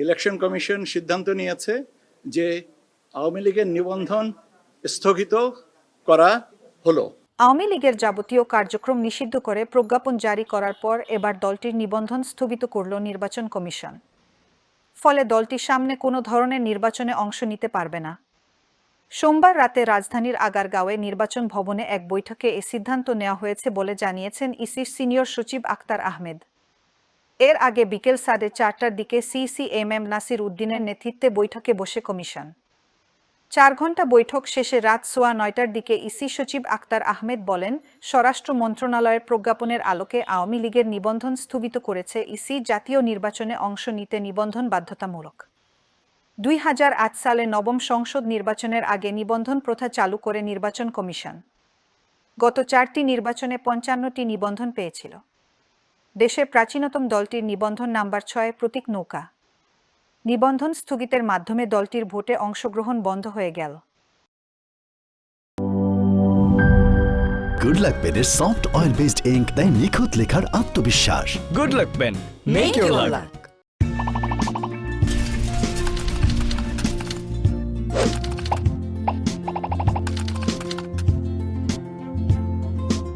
Election commission সিদ্ধান্ত নিয়েছে যে আওয়ামী লীগের নিবন্ধন স্থগিত করা হলো। আওয়ামী লীগের যাবতীয় কার্যক্রম নিষিদ্ধ করে প্রজ্ঞাপন জারি করার পর এবার দলটির নিবন্ধন স্থগিত করল নির্বাচন কমিশন। ফলে দলটি সামনে কোনো ধরনের নির্বাচনে অংশ নিতে পারবে না। সোমবার রাতে রাজধানীর আগারগাঁওয়ে নির্বাচন ভবনে এক বৈঠকে এ সিদ্ধান্ত নেওয়া হয়েছে বলে জানিয়েছেন ইসির সিনিয়র সচিব আক্তার আহমেদ। এর আগে বিকেল 4:30টার দিকে সিসিএমএম নাসির উদ্দিনের নেতৃত্বে বৈঠকে বসে কমিশন। 4 ঘণ্টা বৈঠক শেষে রাত 9:15টার দিকে ইসি সচিব আক্তার আহমেদ বলেন, স্বরাষ্ট্র মন্ত্রণালয়ের প্রজ্ঞাপনের আলোকে আওয়ামী লীগের নিবন্ধন স্থগিত করেছে ইসি। জাতীয় নির্বাচনে অংশ নিতে নিবন্ধন বাধ্যতামূলক। 2008 সালে নবম সংসদ নির্বাচনের আগে নিবন্ধন প্রথা চালু করে নির্বাচন কমিশন। গত 4টি নির্বাচনে 55টি নিবন্ধন পেয়েছিল। দেশের প্রাচীনতম দলটির নিবন্ধন নাম্বার 6 প্রতীক নৌকা। নিবন্ধন স্থগিতের মাধ্যমে দলটির ভোটে অংশগ্রহণ বন্ধ হয়ে গেল। গুড লাক পেনের সফট অয়েল বেসড ইঙ্ক তাই নিখুঁত লেখার আত্মবিশ্বাস। Good luck pen. Make your luck.